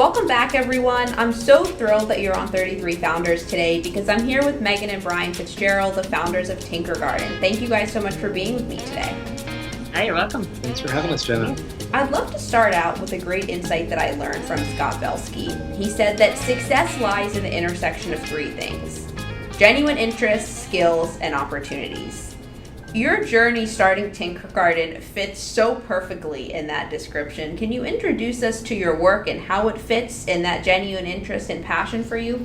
Welcome back, everyone. I'm so thrilled that you're on 33 Founders today because I'm here with Meghan and Brian Fitzgerald, the founders of Tinkergarten. Thank you guys so much for being with me today. Hi, you're welcome. Thanks for having us, Jenna. I'd love to start out with a great insight that I learned from Scott Belsky. He said that success lies in the intersection of three things: genuine interests, skills, and opportunities. Your journey starting Tinkergarten fits so perfectly in that description. Can you introduce us to your work and how it fits in that genuine interest and passion for you?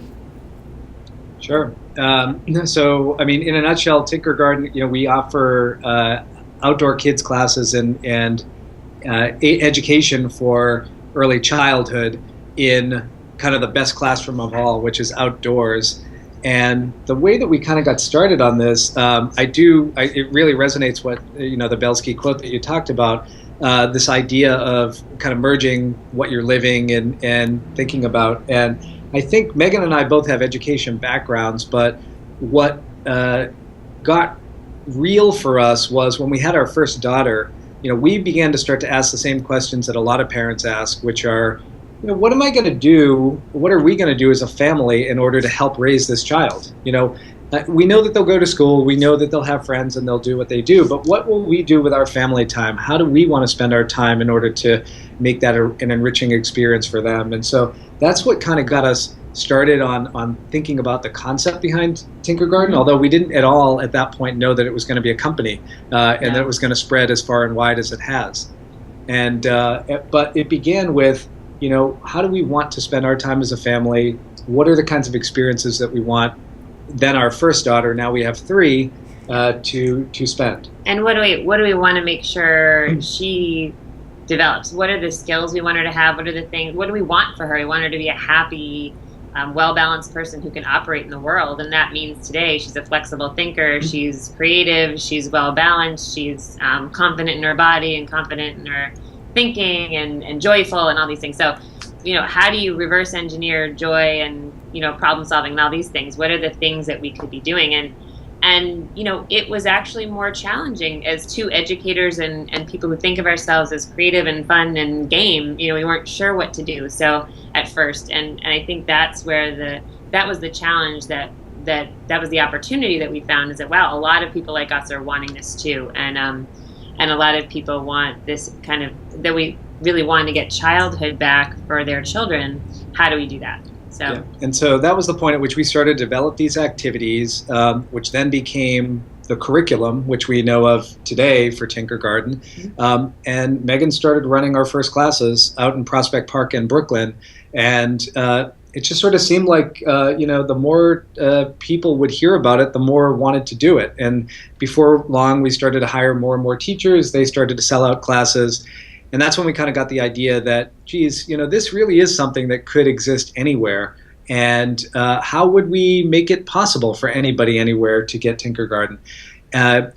Sure. So, in a nutshell, Tinkergarten, we offer outdoor kids classes and education for early childhood in kind of the best classroom of all, which is outdoors. And the way that we kind of got started on this, it really resonates what, the Belsky quote that you talked about, this idea of kind of merging what you're living and thinking about. And I think Meghan and I both have education backgrounds, but what got real for us was when we had our first daughter, we began to start to ask the same questions that a lot of parents ask, which are, what am I going to do? What are we going to do as a family in order to help raise this child? We know that they'll go to school, we know that they'll have friends and they'll do what they do, but what will we do with our family time? How do we want to spend our time in order to make that an enriching experience for them? And so that's what kind of got us started on thinking about the concept behind Tinkergarten, although we didn't at all at that point know that it was going to be a company and that it was going to spread as far and wide as it has. And but it began with, how do we want to spend our time as a family? What are the kinds of experiences that we want? Then our first daughter, now we have three, to spend. And what do we want to make sure she develops? What are the skills we want her to have? What are the things? What do we want for her? We want her to be a happy, well-balanced person who can operate in the world, and that means today she's a flexible thinker. She's creative. She's well-balanced. She's confident in her body and confident in her thinking and joyful and all these things. So, how do you reverse engineer joy and, problem solving and all these things? What are the things that we could be doing? And it was actually more challenging as two educators and people who think of ourselves as creative and fun and game. We weren't sure what to do. So at first, and I think that's where that was the challenge that was the opportunity that we found, is that, wow, a lot of people like us are wanting this too. And a lot of people want this kind of, that we really want to get childhood back for their children. How do we do that? So, yeah. And so that was the point at which we started to develop these activities, which then became the curriculum, which we know of today for Tinkergarten. And Meghan started running our first classes out in Prospect Park in Brooklyn. And it just sort of seemed like, the more people would hear about it, the more wanted to do it. And before long, we started to hire more and more teachers. They started to sell out classes. And that's when we kind of got the idea that, geez, this really is something that could exist anywhere. And how would we make it possible for anybody anywhere to get Tinkergarten?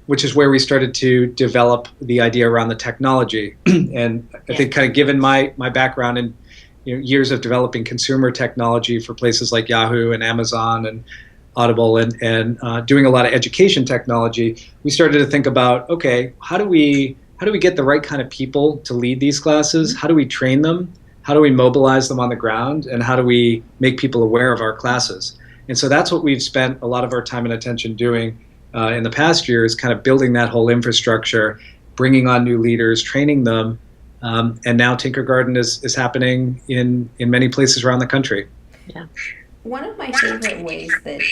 Which is where we started to develop the idea around the technology. And I think kind of given my background in years of developing consumer technology for places like Yahoo and Amazon and Audible and doing a lot of education technology, we started to think about, okay, how do we get the right kind of people to lead these classes? How do we train them? How do we mobilize them on the ground? And how do we make people aware of our classes? And so that's what we've spent a lot of our time and attention doing in the past year, is kind of building that whole infrastructure, bringing on new leaders, training them. And now Tinkergarten is happening in many places around the country. Yeah. One of my favorite ways that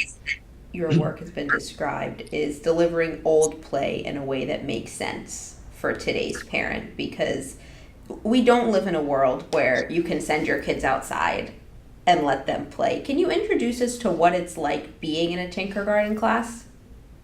your work has been described is delivering old play in a way that makes sense for today's parent, because we don't live in a world where you can send your kids outside and let them play. Can you introduce us to what it's like being in a Tinkergarten class?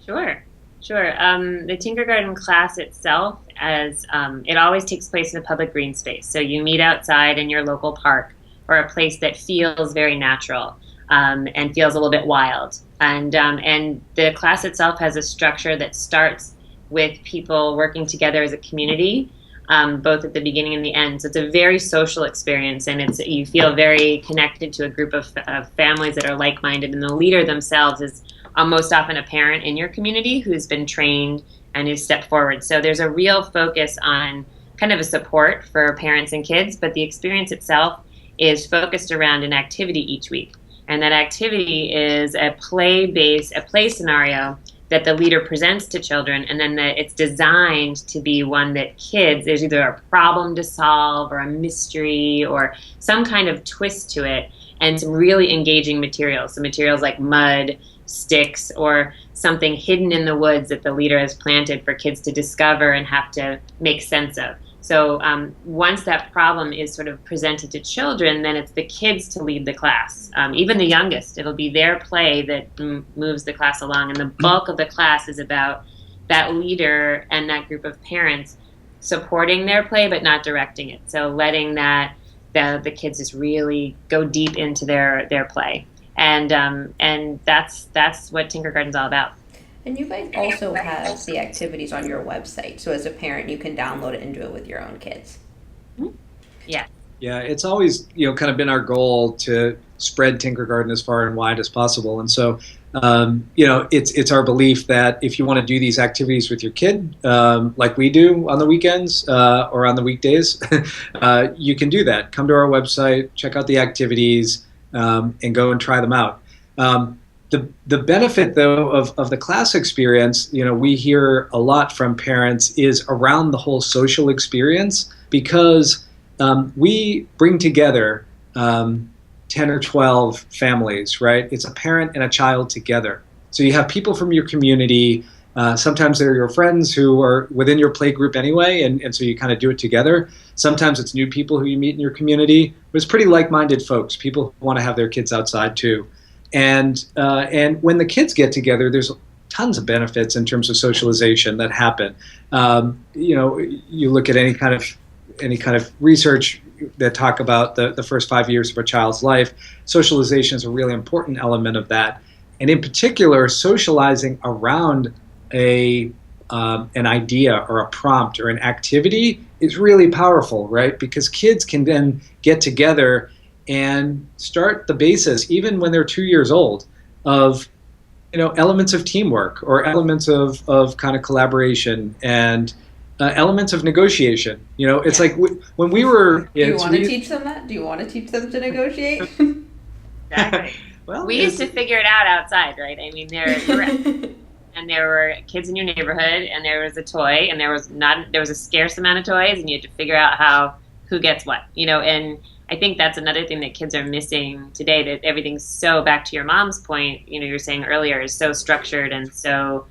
Sure. The Tinkergarten class itself, it always takes place in a public green space. So you meet outside in your local park or a place that feels very natural and feels a little bit wild. And the class itself has a structure that starts with people working together as a community, both at the beginning and the end. So it's a very social experience, and you feel very connected to a group of families that are like-minded, and the leader themselves is most often a parent in your community who's been trained and who's stepped forward. So there's a real focus on kind of a support for parents and kids, but the experience itself is focused around an activity each week. And that activity is a play scenario that the leader presents to children, and then it's designed to be one that kids, there's either a problem to solve or a mystery or some kind of twist to it, and some really engaging materials. So materials like mud, sticks, or something hidden in the woods that the leader has planted for kids to discover and have to make sense of. So once that problem is sort of presented to children, then it's the kids to lead the class. Even the youngest, it'll be their play that moves the class along. And the bulk of the class is about that leader and that group of parents supporting their play but not directing it. So letting the kids just really go deep into their play. And that's what Tinkergarten's all about. And you guys also have the activities on your website. So as a parent, you can download it and do it with your own kids. Yeah. Yeah, it's always, kind of been our goal to spread Tinkergarten as far and wide as possible. And so, it's our belief that if you want to do these activities with your kid, like we do on the weekends or on the weekdays, you can do that. Come to our website, check out the activities, and go and try them out. The benefit, though, of the class experience, we hear a lot from parents, is around the whole social experience, because we bring together 10 or 12 families, right? It's a parent and a child together. So you have people from your community. Sometimes they're your friends who are within your play group anyway, and so you kind of do it together. Sometimes it's new people who you meet in your community. But it's pretty like-minded folks, people who want to have their kids outside too. And when the kids get together, there's tons of benefits in terms of socialization that happen. You look at any kind of research that talk about the first 5 years of a child's life. Socialization is a really important element of that, and in particular, socializing around an idea or a prompt or an activity is really powerful, right? Because kids can then get together and start the basis, even when they're 2 years old, of elements of teamwork or elements of kind of collaboration and elements of negotiation. It's like when we were. Do you want to teach them that? Do you want to teach them to negotiate? Exactly. Well, we used to figure it out outside, right? I mean, and there were kids in your neighborhood, and there was a toy, and there was a scarce amount of toys, and you had to figure out who gets what. And I think that's another thing that kids are missing today, that everything's so, back to your mom's point, you were saying earlier, is so structured and so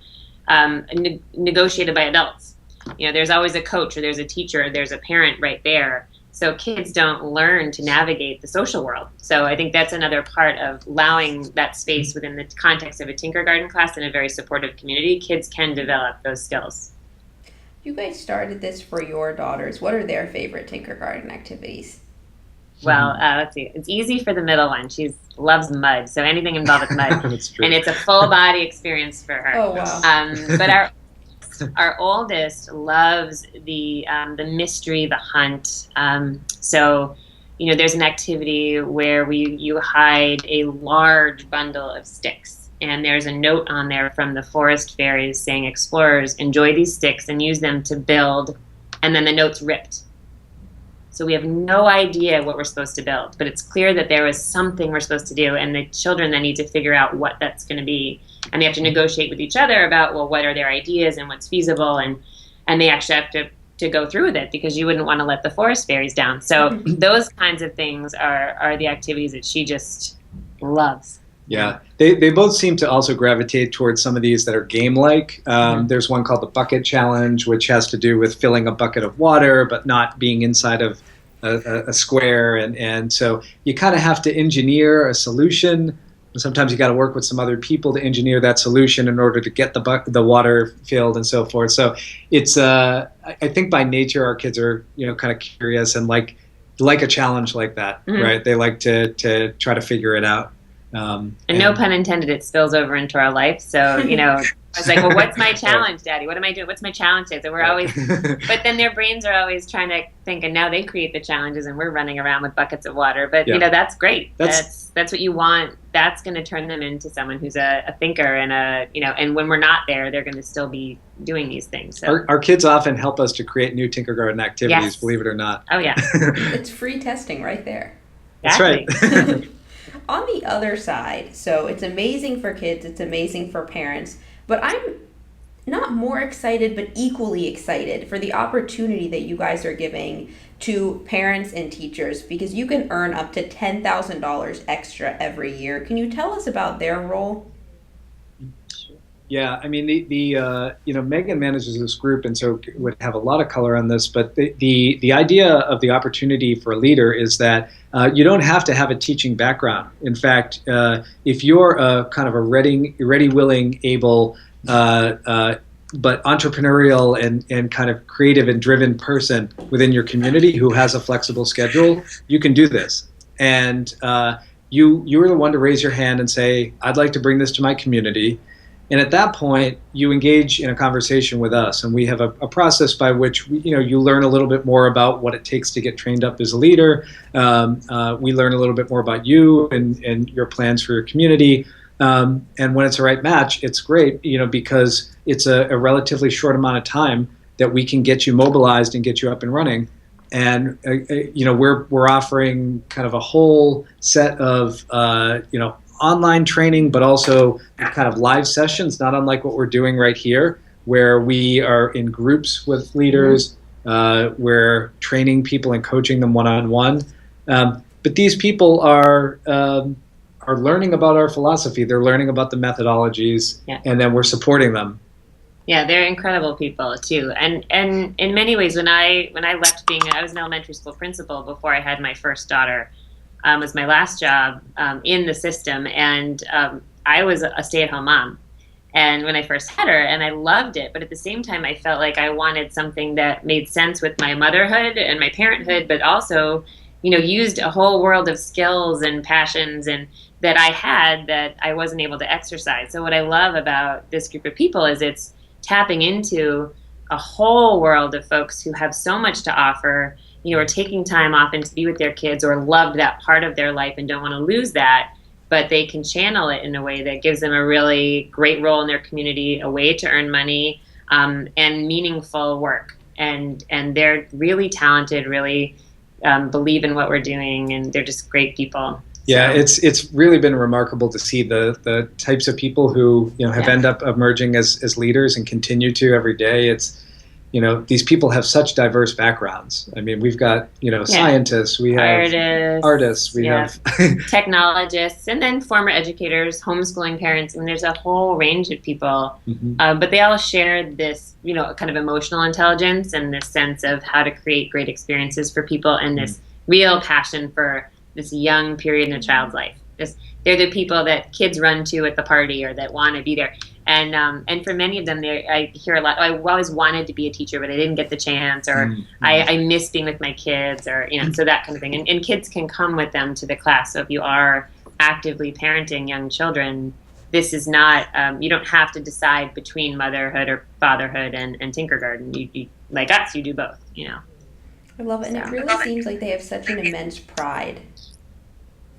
negotiated by adults. There's always a coach, or there's a teacher, or there's a parent right there. So kids don't learn to navigate the social world. So I think that's another part of allowing that space within the context of a Tinkergarten class in a very supportive community. Kids can develop those skills. You guys started this for your daughters. What are their favorite Tinkergarten activities? Well, let's see. It's easy for the middle one. She loves mud, so anything involved with mud. That's true. And it's a full body experience for her. Oh, wow. But our oldest loves the mystery, the hunt. So there's an activity where you hide a large bundle of sticks, and there's a note on there from the forest fairies saying, "Explorers, enjoy these sticks and use them to build," and then the note's ripped. So we have no idea what we're supposed to build, but it's clear that there was something we're supposed to do, and the children then need to figure out what that's going to be. And they have to negotiate with each other about, well, what are their ideas and what's feasible, and they actually have to go through with it, because you wouldn't want to let the forest fairies down. So those kinds of things are the activities that she just loves. Yeah, they both seem to also gravitate towards some of these that are game-like. There's one called the Bucket Challenge, which has to do with filling a bucket of water, but not being inside of a square. And so you kind of have to engineer a solution. Sometimes you got to work with some other people to engineer that solution in order to get the water filled and so forth. So it's I think by nature our kids are kind of curious and like a challenge like that, right? They like to try to figure it out. And no pun intended, it spills over into our life. So, I was like, well, what's my challenge, Daddy? What am I doing? What's my challenge today? So we're always, but then their brains are always trying to think, and now they create the challenges, and we're running around with buckets of water. But, that's great. That's what you want. That's going to turn them into someone who's a thinker, and and when we're not there, they're going to still be doing these things. So. Our kids often help us to create new Tinkergarten activities, Yes. believe it or not. Oh, yeah. It's free testing right there. That's right. On the other side, so it's amazing for kids, it's amazing for parents, but I'm not more excited, but equally excited for the opportunity that you guys are giving to parents and teachers, because you can earn up to $10,000 extra every year. Can you tell us about their role? Yeah, I mean, Megan manages this group, and so would have a lot of color on this. But the idea of the opportunity for a leader is that you don't have to have a teaching background. In fact, if you're a kind of a ready, willing, able, but entrepreneurial and kind of creative and driven person within your community who has a flexible schedule, you can do this. And you are the one to raise your hand and say, "I'd like to bring this to my community." And at that point, you engage in a conversation with us, and we have a process by which you learn a little bit more about what it takes to get trained up as a leader. We learn a little bit more about you and your plans for your community. And when it's a right match, it's great, because it's a relatively short amount of time that we can get you mobilized and get you up and running. And we're offering kind of a whole set of online training, but also kind of live sessions, not unlike what we're doing right here, where we are in groups with leaders. We're training people and coaching them one-on-one. But these people are learning about our philosophy. They're learning about the methodologies, and then we're supporting them. Yeah, they're incredible people too. And in many ways, when I left I was an elementary school principal before I had my first daughter. Was my last job in the system, and I was a stay-at-home mom. And when I first had her, and I loved it, but at the same time, I felt like I wanted something that made sense with my motherhood and my parenthood, but also, used a whole world of skills and passions and that I had that I wasn't able to exercise. So what I love about this group of people is it's tapping into a whole world of folks who have so much to offer, are taking time off and to be with their kids, or loved that part of their life and don't want to lose that, but they can channel it in a way that gives them a really great role in their community, a way to earn money, and meaningful work. And they're really talented, really believe in what we're doing, and they're just great people. Yeah, it's really been remarkable to see the types of people who have end up emerging as leaders and continue to every day. It's these people have such diverse backgrounds. I mean, we've got, scientists, we have artists, we have technologists, and then former educators, homeschooling parents. I mean, there's a whole range of people, but they all share this, kind of emotional intelligence and this sense of how to create great experiences for people, and this real passion for this young period in a child's life. They're the people that kids run to at the party or that want to be there. And for many of them, I hear a lot, I always wanted to be a teacher, but I didn't get the chance, or I miss being with my kids, or, so that kind of thing. And kids can come with them to the class. So if you are actively parenting young children, this is not, you don't have to decide between motherhood or fatherhood and Tinkergarten. You like us, you do both, I love it. And it really seems like they have such an immense pride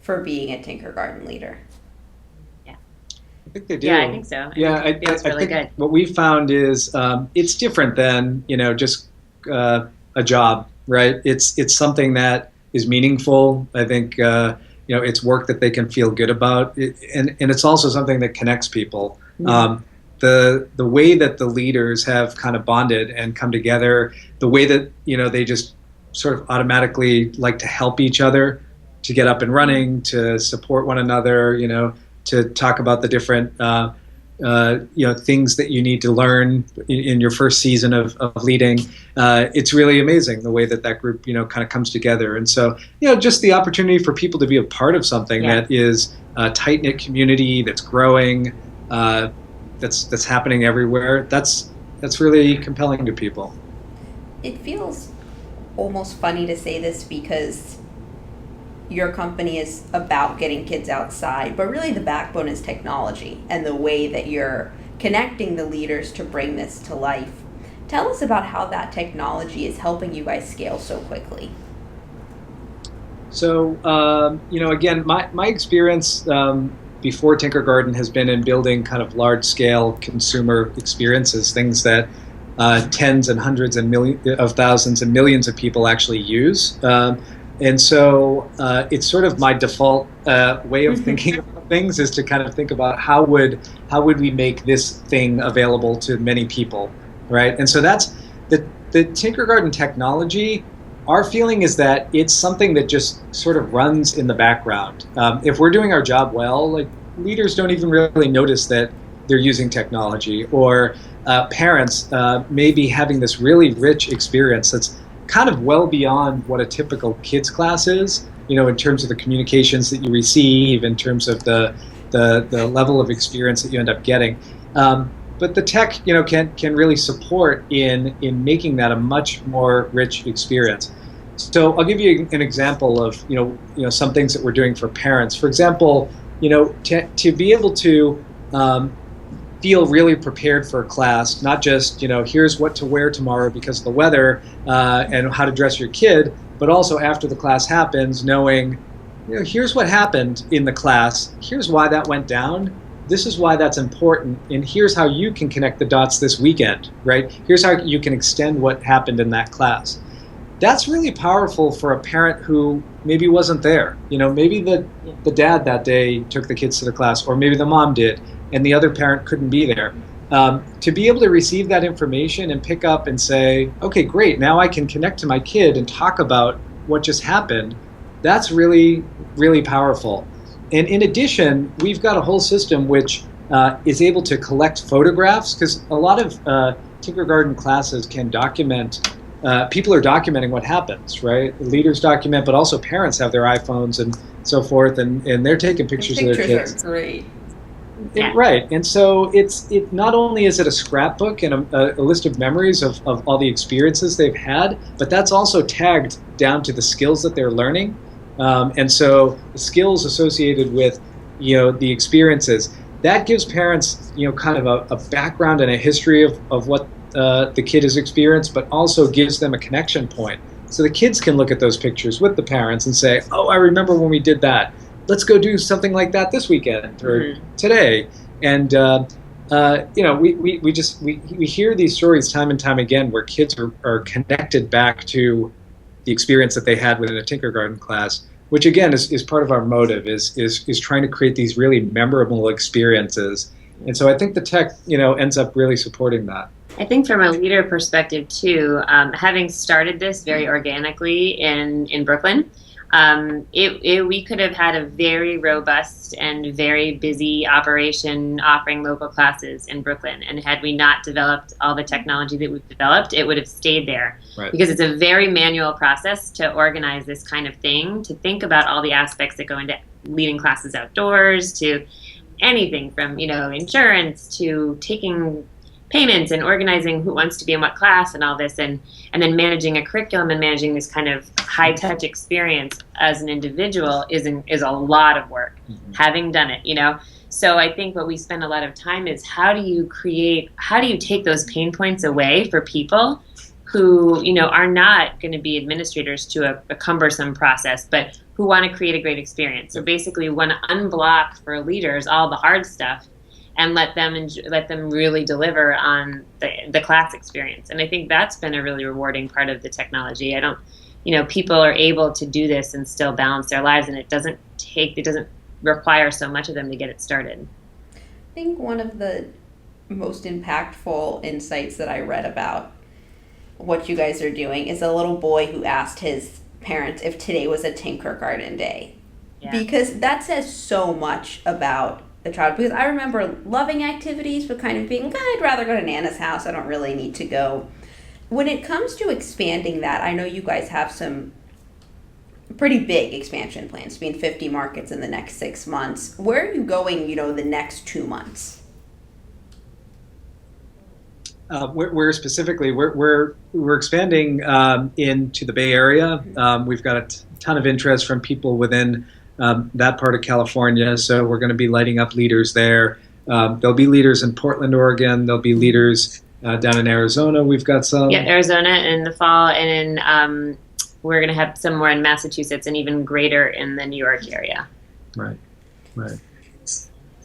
for being a Tinkergarten leader. I think they do. Yeah, I think so. I think it feels really good. What we found is it's different than just a job, right? It's something that is meaningful. I think it's work that they can feel good about, and it's also something that connects people. The way that the leaders have kind of bonded and come together, the way that they just sort of automatically like to help each other to get up and running, to support one another, to talk about the different things that you need to learn in your first season of leading. It's really amazing the way that group kind of comes together. And so just the opportunity for people to be a part of something that is a tight-knit community that's growing, that's happening everywhere, that's really compelling to people. It feels almost funny to say this because your company is about getting kids outside, but really the backbone is technology and the way that you're connecting the leaders to bring this to life. Tell us about how that technology is helping you guys scale so quickly. So, again, my experience before Tinkergarten has been in building kind of large-scale consumer experiences, things that tens and hundreds of thousands and millions of people actually use. And so it's sort of my default way of thinking about things, is to kind of think about how would we make this thing available to many people, right? And so that's the Tinkergarten technology. Our feeling is that it's something that just sort of runs in the background. If we're doing our job well, like, leaders don't even really notice that they're using technology, or parents may be having this really rich experience that's kind of well beyond what a typical kids class is, in terms of the communications that you receive, in terms of the level of experience that you end up getting. But the tech, can really support in making that a much more rich experience. So I'll give you an example of, some things that we're doing for parents. For example, to be able to feel really prepared for a class, not just, here's what to wear tomorrow because of the weather, and how to dress your kid, but also after the class happens, knowing, here's what happened in the class, here's why that went down, this is why that's important, and here's how you can connect the dots this weekend, right? Here's how you can extend what happened in that class. That's really powerful for a parent who maybe wasn't there. Maybe the dad that day took the kids to the class, or maybe the mom did, and the other parent couldn't be there. To be able to receive that information and pick up and say, okay, great, now I can connect to my kid and talk about what just happened, that's really, really powerful. And in addition, we've got a whole system which is able to collect photographs, because a lot of Tinkergarten classes can document. People are documenting what happens, right? Leaders document, but also parents have their iPhones and so forth, and they're taking pictures of their kids. Pictures are great. Yeah. Right, and so it not only is it a scrapbook and a list of memories of all the experiences they've had, but that's also tagged down to the skills that they're learning, and so the skills associated with the experiences, that gives parents kind of a background and a history of what the kid has experienced, but also gives them a connection point. So the kids can look at those pictures with the parents and say, oh, I remember when we did that. Let's go do something like that this weekend or today. And we hear these stories time and time again where kids are connected back to the experience that they had within a Tinkergarten class, which again is part of our motive, is trying to create these really memorable experiences. And so I think the tech ends up really supporting that. I think from a leader perspective too, having started this very organically in Brooklyn, we could have had a very robust and very busy operation offering local classes in Brooklyn. And had we not developed all the technology that we've developed, it would have stayed there. Right. Because it's a very manual process to organize this kind of thing, to think about all the aspects that go into leading classes outdoors, to anything from, insurance to taking payments and organizing who wants to be in what class and all this, and then managing a curriculum and managing this kind of high touch experience as an individual is a lot of work, having done it, So I think what we spend a lot of time is how do you take those pain points away for people who, are not going to be administrators to a cumbersome process, but who want to create a great experience. So basically want to unblock for leaders all the hard stuff and let them really deliver on the class experience. And I think that's been a really rewarding part of the technology. People are able to do this and still balance their lives, and it doesn't require so much of them to get it started. I think one of the most impactful insights that I read about what you guys are doing is a little boy who asked his parents if today was a Tinkergarten day. Yeah. Because that says so much about the child, because I remember loving activities but kind of being, I'd rather go to Nana's house, I don't really need to go. When it comes to expanding that, I know you guys have some pretty big expansion plans, being 50 markets in the next 6 months. Where are you going, the next 2 months? We're specifically, we're expanding into the Bay Area. We've got a ton of interest from people within that part of California, so we're going to be lighting up leaders there. There'll be leaders in Portland, Oregon. There'll be leaders down in Arizona. We've got some. Yeah, Arizona in the fall, and in we're going to have some more in Massachusetts, and even greater in the New York area. Right.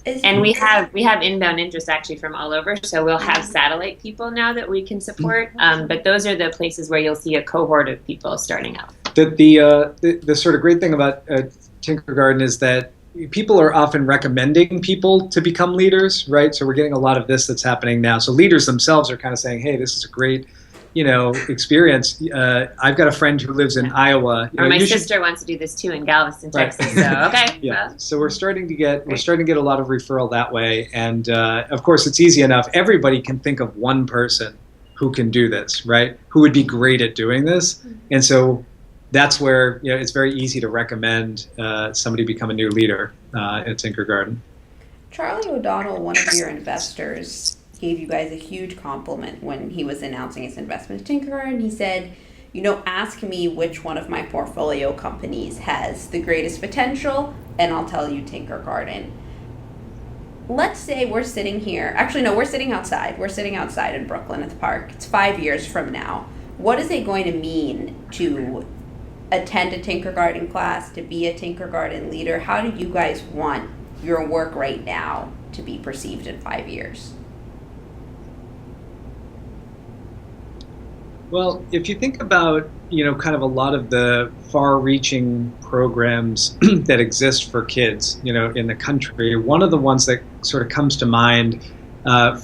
And we have inbound interest actually from all over, so we'll have satellite people now that we can support. But those are the places where you'll see a cohort of people starting out. The sort of great thing about Tinkergarten is that people are often recommending people to become leaders, right? So we're getting a lot of this that's happening now. So leaders themselves are kind of saying, "Hey, this is a great, experience. I've got a friend who lives in Iowa. Or my sister wants to do this too in Galveston, Texas. So okay, yeah. So we're starting to get a lot of referral that way, and of course, it's easy enough. Everybody can think of one person who can do this, right? Who would be great at doing this, and so that's where it's very easy to recommend somebody become a new leader at Tinkergarten. Charlie O'Donnell, one of your investors, gave you guys a huge compliment when he was announcing his investment in Tinkergarten. He said, ask me which one of my portfolio companies has the greatest potential, and I'll tell you Tinkergarten. Let's say we're sitting here. Actually, no, we're sitting outside. We're sitting outside in Brooklyn at the park. It's 5 years from now. What is it going to mean to attend a Tinkergarten class, to be a Tinkergarten leader? How do you guys want your work right now to be perceived in 5 years? Well, if you think about, kind of a lot of the far-reaching programs that exist for kids, in the country, one of the ones that sort of comes to mind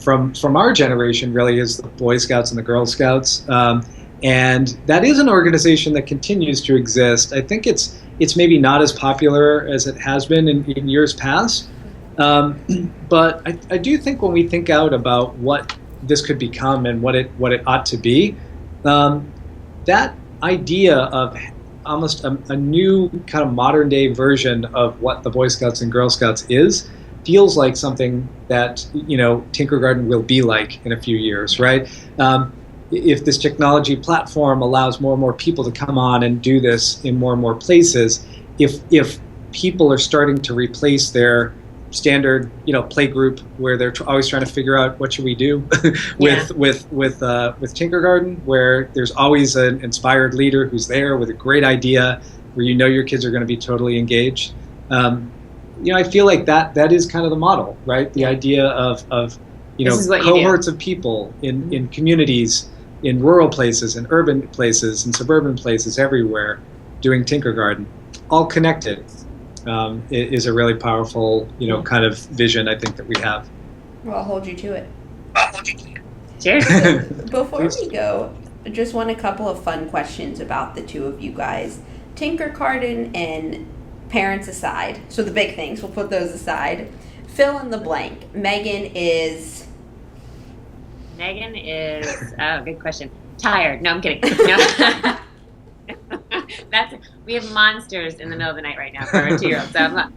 from our generation really is the Boy Scouts and the Girl Scouts. And that is an organization that continues to exist. I think it's maybe not as popular as it has been in years past. But I do think when we think out about what this could become and what it ought to be, that idea of almost a new kind of modern day version of what the Boy Scouts and Girl Scouts feels like something that Tinkergarten will be like in a few years, right? If this technology platform allows more and more people to come on and do this in more and more places, if people are starting to replace their standard play group where they're always trying to figure out what should we do with Tinkergarten, where there's always an inspired leader who's there with a great idea where your kids are going to be totally engaged. I feel like that is kind of the model, right? The idea of cohorts of people in communities, in rural places, in urban places, in suburban places, everywhere, doing Tinkergarten, all connected. Is a really powerful, kind of vision I think that we have. Well, I'll hold you to it. Cheers. Before we go, just want a couple of fun questions about the two of you guys. Tinkergarten and parents aside, so the big things, we'll put those aside. Fill in the blank. Meghan is, oh, good question. Tired. No, I'm kidding. No. We have monsters in the middle of the night right now for our 2-year-old. So no,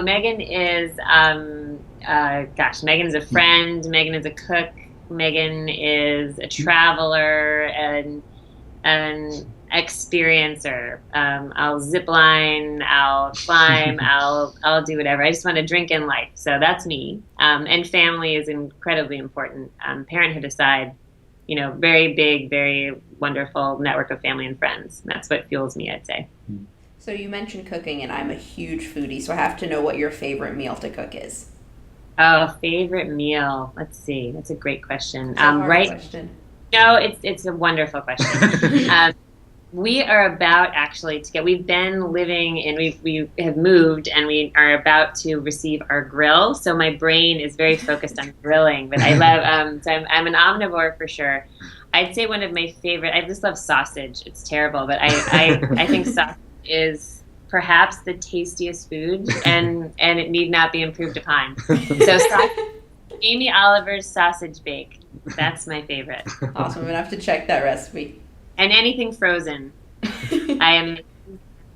Meghan is, Meghan's a friend. Meghan is a cook. Meghan is a traveler and an experiencer. I'll zip line, I'll climb, I'll do whatever. I just want to drink in life. So that's me. And family is incredibly important. Parenthood aside, very big, very wonderful network of family and friends. That's what fuels me, I'd say. So you mentioned cooking, and I'm a huge foodie, so I have to know what your favorite meal to cook is. Oh, favorite meal. Let's see. That's a great question. Question. No, it's a wonderful question. We are about actually we've been living and we have moved and we are about to receive our grill. So my brain is very focused on grilling, but I love, so I'm an omnivore for sure. I'd say one of my favorite, I just love sausage. It's terrible, but I think sausage is perhaps the tastiest food and it need not be improved upon. So Amy Oliver's sausage bake. That's my favorite. Awesome. I'm going to have to check that recipe. And anything frozen. I am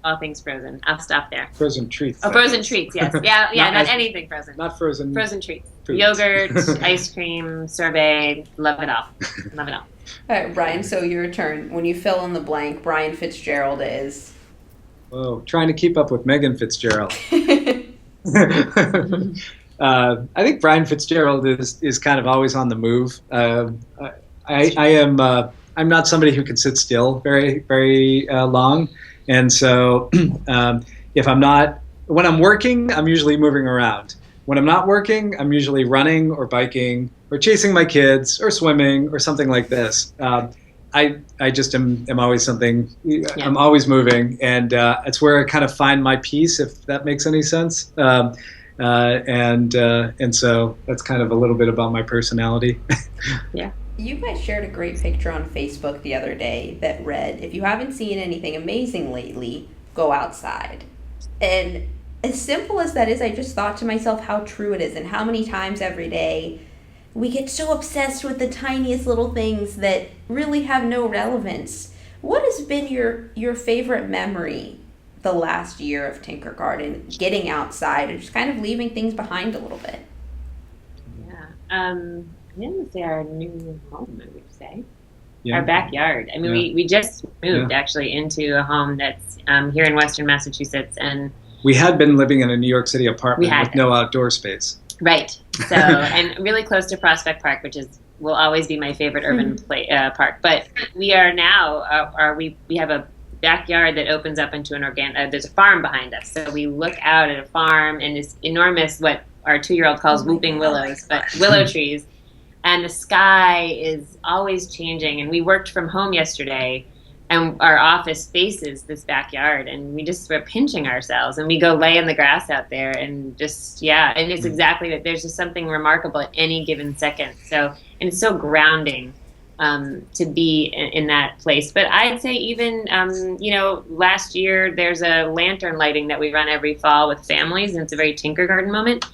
all things frozen. I'll stop there. Frozen treats. Oh, frozen treats, yes. Yeah, not anything frozen. Not frozen. Frozen treats. Yogurt, ice cream, sorbet, love it all. Love it all. All right, Brian, so your turn. When you fill in the blank, Brian Fitzgerald is? Oh, trying to keep up with Meghan Fitzgerald. I think Brian Fitzgerald is kind of always on the move. I'm not somebody who can sit still very, very long. And so when I'm working, I'm usually moving around. When I'm not working, I'm usually running or biking or chasing my kids or swimming or something like this. I just am always something. I'm always moving, and it's where I kind of find my peace, if that makes any sense. And so that's kind of a little bit about my personality. Yeah. You guys shared a great picture on Facebook the other day that read, "If you haven't seen anything amazing lately, go outside." And as simple as that is, I just thought to myself how true it is, and how many times every day we get so obsessed with the tiniest little things that really have no relevance. What has been your favorite memory the last year of Tinkergarten, getting outside and just kind of leaving things behind a little bit? Yeah. I didn't say our new home, I would say. Yeah. Our backyard. I mean, we just moved actually into a home that's here in Western Massachusetts, and we had been living in a New York City apartment with no outdoor space. Right. So, and really close to Prospect Park, which will always be my favorite urban park. But we are now, we have a backyard that opens up into an there's a farm behind us. So we look out at a farm and this enormous, what our 2-year-old calls whooping willows, but willow trees. And the sky is always changing. And we worked from home yesterday, and our office faces this backyard, and we just were pinching ourselves, and we go lay in the grass out there, and just, and it's exactly that. There's just something remarkable at any given second. So, and it's so grounding to be in that place. But I'd say even, last year there's a lantern lighting that we run every fall with families, and it's a very Tinkergarten moment.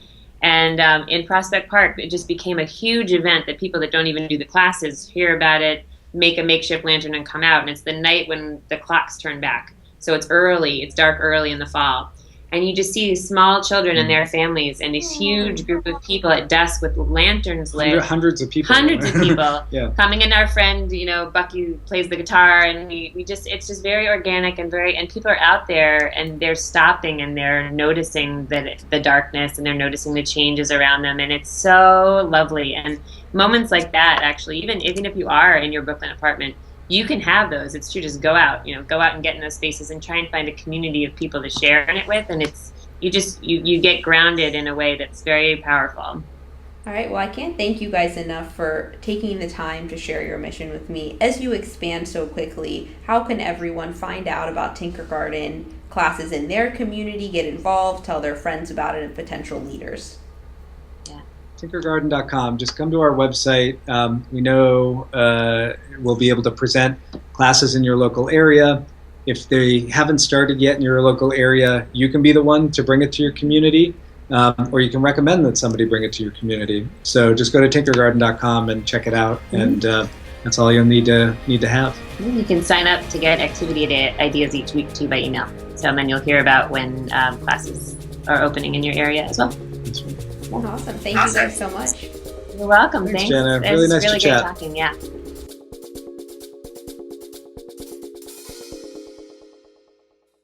And in Prospect Park, it just became a huge event that people that don't even do the classes hear about it, make a makeshift lantern and come out. And it's the night when the clocks turn back. So it's dark early in the fall. And you just see these small children and their families and this huge group of people at dusk with lanterns lit. Hundreds of people. Coming in. Our friend, Bucky plays the guitar, and it's just very organic and people are out there, and they're stopping and they're noticing the darkness, and they're noticing the changes around them. And it's so lovely. And moments like that, actually, even if you are in your Brooklyn apartment, you can have those. It's true. Just go out and get in those spaces and try and find a community of people to share in it with. And it's, you get grounded in a way that's very powerful. All right. Well, I can't thank you guys enough for taking the time to share your mission with me. As you expand so quickly, how can everyone find out about Tinkergarten classes in their community, get involved, tell their friends about it, and potential leaders? Tinkergarten.com. Just come to our website. We know we'll be able to present classes in your local area. If they haven't started yet in your local area, you can be the one to bring it to your community, or you can recommend that somebody bring it to your community. So just go to Tinkergarten.com and check it out, and that's all you'll need to have. You can sign up to get activity ideas each week too by email. So then you'll hear about when classes are opening in your area as well. That's right. Awesome. Thank you guys so much. You're welcome. Thanks, Jenna. Really nice to chat. Great talking. Yeah.